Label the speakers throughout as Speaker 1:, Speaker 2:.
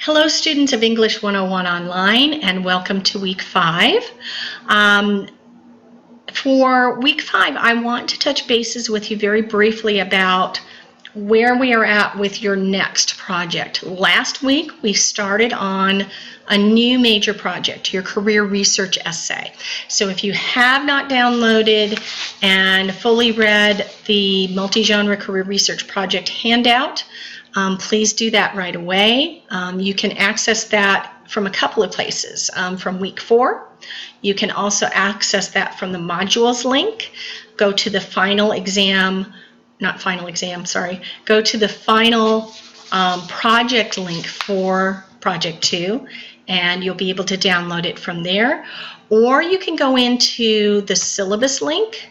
Speaker 1: Hello, students of English 101 Online, and welcome to week 5. For week 5, I want to touch bases with you very briefly about where we are at with your next project. Last week, we started on a new major project, your career research essay. So if you have not downloaded and fully read the multi-genre career research project handout, please do that right away. You can access that from a couple of places. From week 4, you can also access that from the modules link. Go to the final exam, go to the final project link for project 2, and you'll be able to download it from there. Or you can go into the syllabus link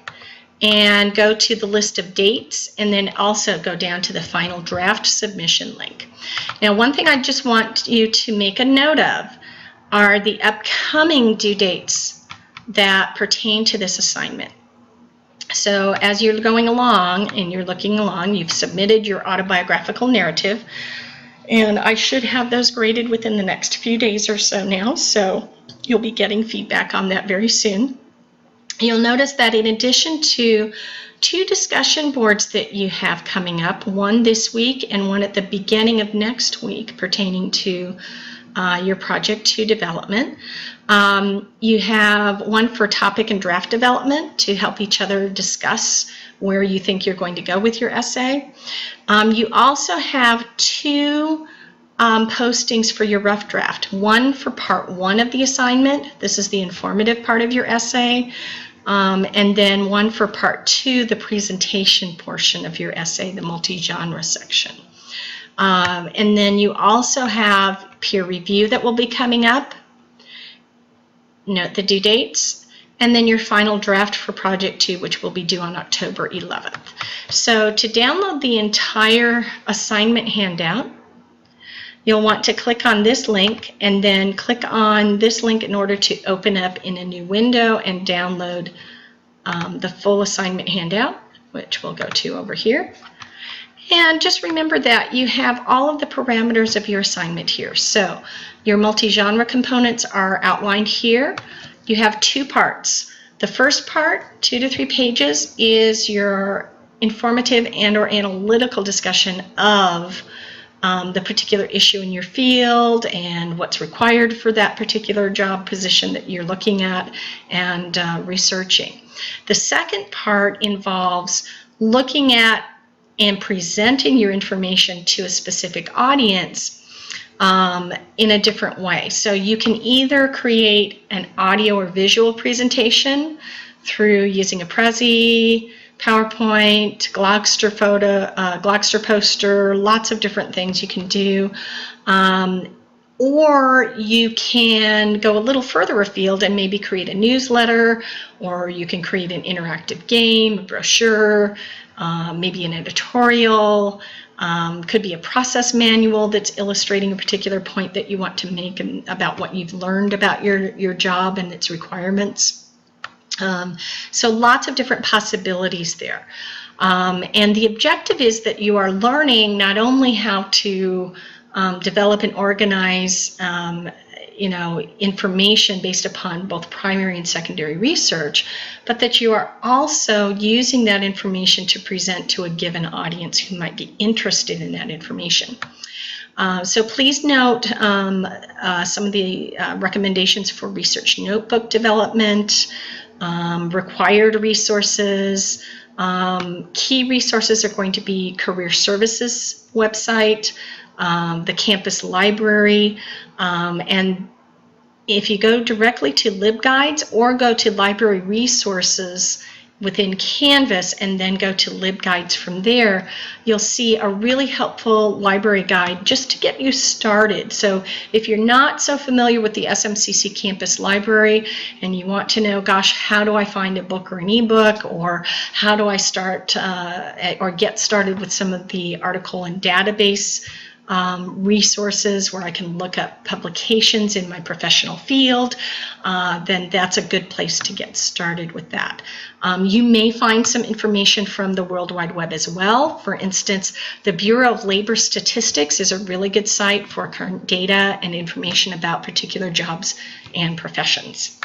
Speaker 1: and go to the list of dates, and then also go down to the final draft submission link. Now, one thing I just want you to make a note of are the upcoming due dates that pertain to this assignment. So as you're going along and you're looking along, you've submitted your autobiographical narrative, and I should have those graded within the next few days or so now, so you'll be getting feedback on that very soon. You'll notice that in addition to 2 discussion boards that you have coming up, one this week and one at the beginning of next week pertaining to your Project 2 development, you have one for topic and draft development to help each other discuss where you think you're going to go with your essay. You also have 2 postings for your rough draft. One for part 1 of the assignment. This is the informative part of your essay. And then one for part 2, the presentation portion of your essay, the multi-genre section. And then you also have peer review that will be coming up. Note the due dates. And then your final draft for project 2, which will be due on October 11th. So to download the entire assignment handout, you'll want to click on this link and then click on this link in order to open up in a new window and download the full assignment handout, which we'll go to over here. And just remember that you have all of the parameters of your assignment here. So your multi-genre components are outlined here. You have 2 parts. The first part, 2 to 3 pages, is your informative and or analytical discussion of the particular issue in your field and what's required for that particular job position that you're looking at and researching. The second part involves looking at and presenting your information to a specific audience in a different way. So you can either create an audio or visual presentation through using a Prezi, PowerPoint, Glogster poster, lots of different things you can do. Or you can go a little further afield and maybe create a newsletter, or you can create an interactive game, a brochure, maybe an editorial, could be a process manual that's illustrating a particular point that you want to make about what you've learned about your job and its requirements. So lots of different possibilities there. And the objective is that you are learning not only how to develop and organize information based upon both primary and secondary research, but that you are also using that information to present to a given audience who might be interested in that information. So please note some of the recommendations for research notebook development, required resources. Key resources are going to be Career Services website, the campus library, and if you go directly to LibGuides or go to library resources within Canvas and then go to LibGuides from there, you'll see a really helpful library guide just to get you started. So if you're not so familiar with the SMCC Campus Library and you want to know, gosh, how do I find a book or an ebook, or how do I start or get started with some of the article and database resources where I can look up publications in my professional field, then that's a good place to get started with that. You may find some information from the World Wide Web as well. For instance, the Bureau of Labor Statistics is a really good site for current data and information about particular jobs and professions.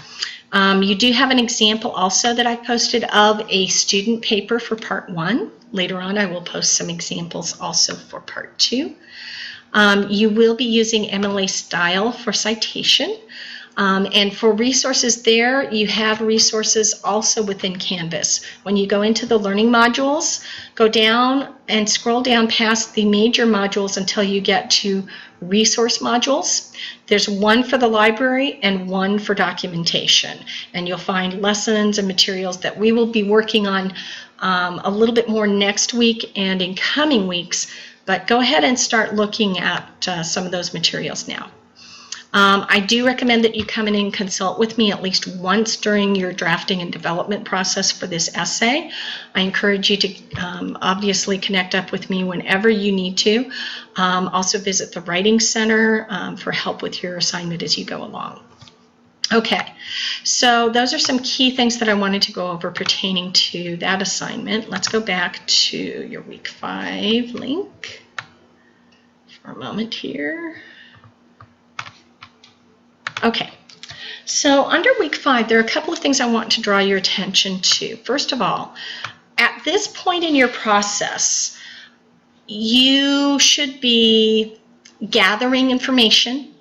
Speaker 1: You do have an example also that I posted of a student paper for part 1. Later on, I will post some examples also for part 2. You will be using MLA style for citation. And for resources there, you have resources also within Canvas. When you go into the learning modules, go down and scroll down past the major modules until you get to resource modules. There's one for the library and one for documentation. And you'll find lessons and materials that we will be working on a little bit more next week and in coming weeks. But go ahead and start looking at some of those materials now. I do recommend that you come in and consult with me at least once during your drafting and development process for this essay. I encourage you to obviously connect up with me whenever you need to. Also visit the Writing Center for help with your assignment as you go along. Okay, so those are some key things that I wanted to go over pertaining to that assignment. Let's go back to your week 5 link for a moment here. Okay, so under week 5, there are a couple of things I want to draw your attention to. First of all, at this point in your process, you should be gathering information,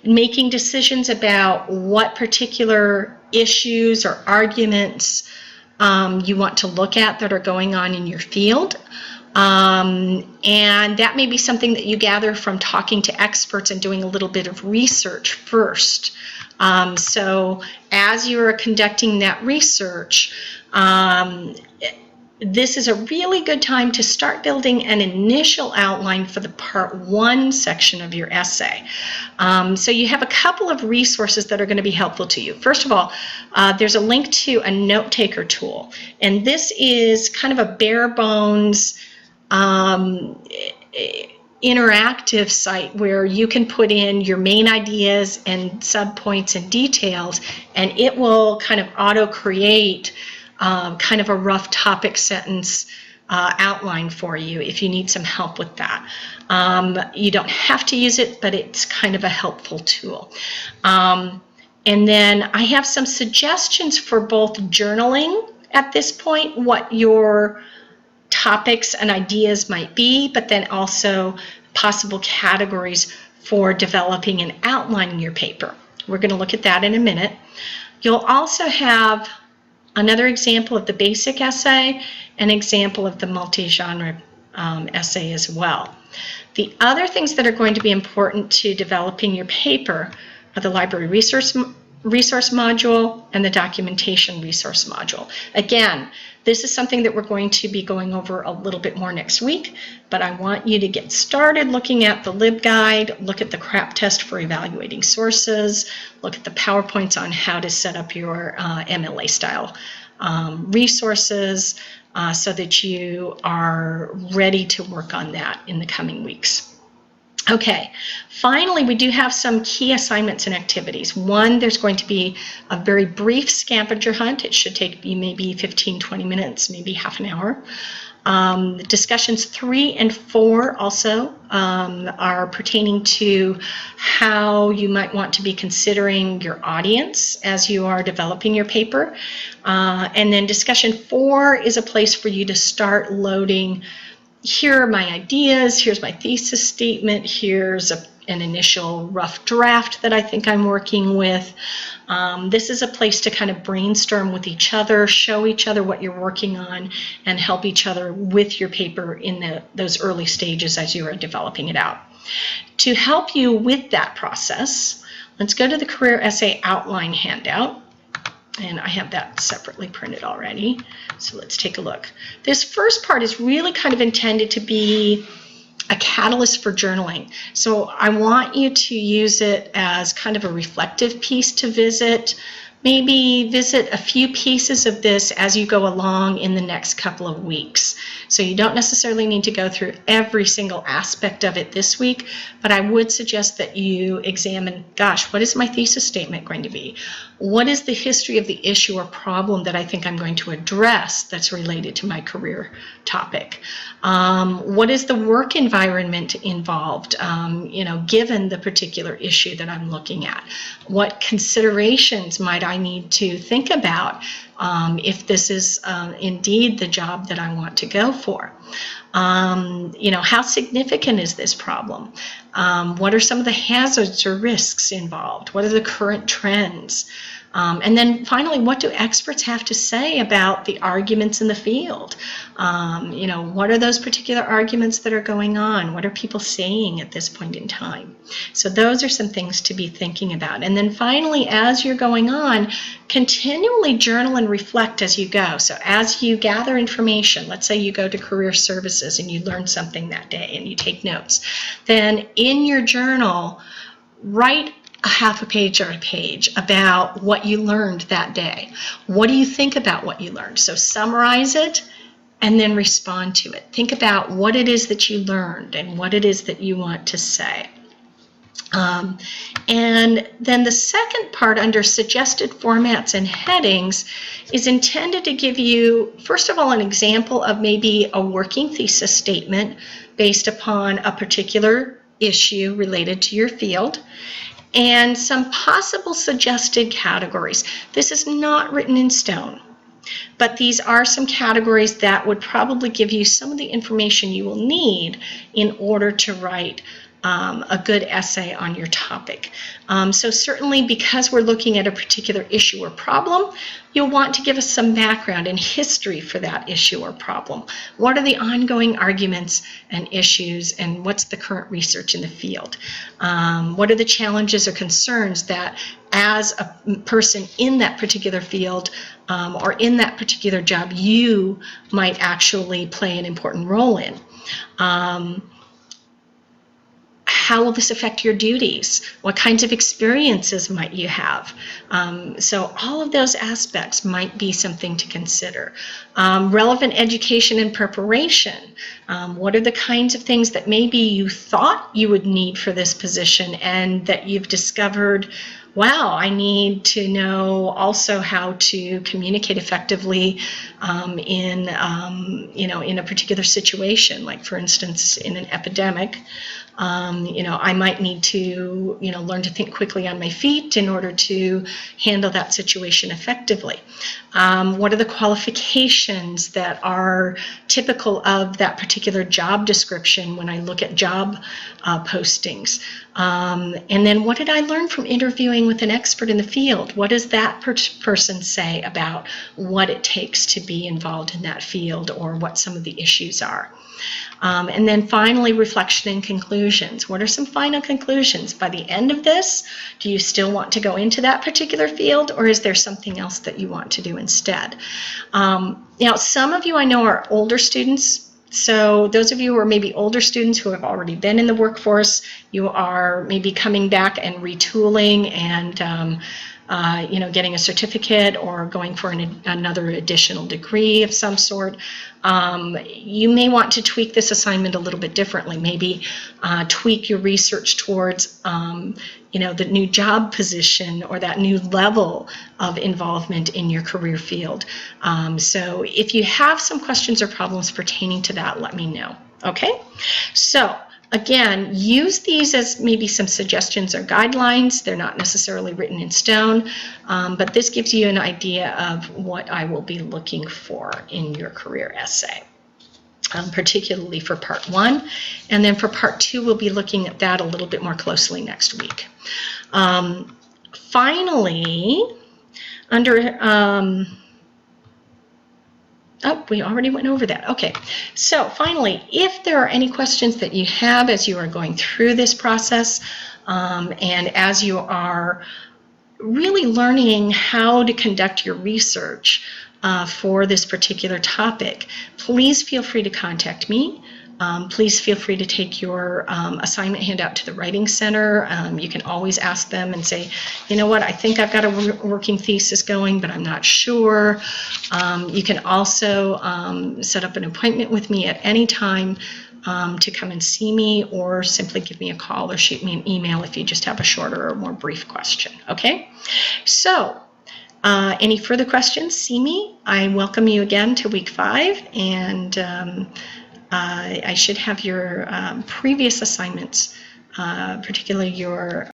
Speaker 1: making decisions about what particular issues or arguments you want to look at that are going on in your field. And that may be something that you gather from talking to experts and doing a little bit of research first. So as you're conducting that research, this is a really good time to start building an initial outline for the part 1 section of your essay. So you have a couple of resources that are going to be helpful to you. First of all, there's a link to a note taker tool, and this is kind of a bare bones interactive site where you can put in your main ideas and subpoints and details, and it will kind of auto create kind of a rough topic sentence outline for you if you need some help with that. You don't have to use it, but it's kind of a helpful tool. And then I have some suggestions for both journaling at this point, what your topics and ideas might be, but then also possible categories for developing and outlining your paper. We're going to look at that in a minute. You'll also have another example of the basic essay, an example of the multi-genre essay as well. The other things that are going to be important to developing your paper are the library resource module and the documentation resource module. Again, this is something that we're going to be going over a little bit more next week, but I want you to get started looking at the LibGuide, look at the CRAP test for evaluating sources, look at the PowerPoints on how to set up your MLA style resources so that you are ready to work on that in the coming weeks. Okay, finally, we do have some key assignments and activities. One, there's going to be a very brief scavenger hunt. It should take you maybe 15-20 minutes, maybe half an hour. Discussions 3 and 4 also are pertaining to how you might want to be considering your audience as you are developing your paper. And then discussion 4 is a place for you to start loading. Here are my ideas, here's my thesis statement, here's an initial rough draft that I think I'm working with. This is a place to kind of brainstorm with each other, show each other what you're working on, and help each other with your paper in those early stages as you are developing it out. To help you with that process, let's go to the Career Essay Outline handout. And I have that separately printed already. So let's take a look. This first part is really kind of intended to be a catalyst for journaling. So I want you to use it as kind of a reflective piece to visit, maybe visit a few pieces of this as you go along in the next couple of weeks. So you don't necessarily need to go through every single aspect of it this week, but I would suggest that you examine, gosh, what is my thesis statement going to be? What is the history of the issue or problem that I think I'm going to address that's related to my career topic? What is the work environment involved, given the particular issue that I'm looking at? What considerations might I need to think about if this is indeed the job that I want to go for? How significant is this problem? What are some of the hazards or risks involved? What are the current trends? And then finally, what do experts have to say about the arguments in the field? What are those particular arguments that are going on? What are people saying at this point in time? So those are some things to be thinking about. And then finally, as you're going on, continually journal and reflect as you go. So as you gather information, let's say you go to career services and you learn something that day and you take notes, then in your journal, write a half a page or a page about what you learned that day. What do you think about what you learned? So summarize it and then respond to it. Think about what it is that you learned and what it is that you want to say. And then the second part under suggested formats and headings is intended to give you, first of all, an example of maybe a working thesis statement based upon a particular issue related to your field, and some possible suggested categories. This is not written in stone, but these are some categories that would probably give you some of the information you will need in order to write a good essay on your topic. So certainly, because we're looking at a particular issue or problem, you'll want to give us some background and history for that issue or problem. What are the ongoing arguments and issues, and what's the current research in the field? What are the challenges or concerns that, as a person in that particular field or in that particular job, you might actually play an important role in? How will this affect your duties? What kinds of experiences might you have? So all of those aspects might be something to consider. Relevant education and preparation. What are the kinds of things that maybe you thought you would need for this position and that you've discovered, wow, I need to know also how to communicate effectively in a particular situation, like for instance in an epidemic. I might need to, learn to think quickly on my feet in order to handle that situation effectively. What are the qualifications that are typical of that particular job description when I look at job postings? And then what did I learn from interviewing with an expert in the field? What does that person say about what it takes to be involved in that field, or what some of the issues are? And then finally, reflection and conclusions. What are some final conclusions? By the end of this, do you still want to go into that particular field, or is there something else that you want to do instead? Now, some of you I know are older students. So those of you who are maybe older students who have already been in the workforce, you are maybe coming back and retooling and getting a certificate or going for another additional degree of some sort. You may want to tweak this assignment a little bit differently. Maybe tweak your research towards the new job position or that new level of involvement in your career field. So if you have some questions or problems pertaining to that, let me know. Okay? So again, use these as maybe some suggestions or guidelines. They're not necessarily written in stone, but this gives you an idea of what I will be looking for in your career essay, particularly for part 1. And then for part 2, we'll be looking at that a little bit more closely next week. Finally, under... Oh, we already went over that. Okay, so finally, if there are any questions that you have as you are going through this process and as you are really learning how to conduct your research for this particular topic, please feel free to contact me. Please feel free to take your assignment handout to the Writing Center. You can always ask them and say, you know what, I think I've got a working thesis going, but I'm not sure. You can also set up an appointment with me at any time to come and see me, or simply give me a call or shoot me an email if you just have a shorter or more brief question, okay? So, any further questions, see me. I welcome you again to week 5, and I should have your previous assignments, particularly your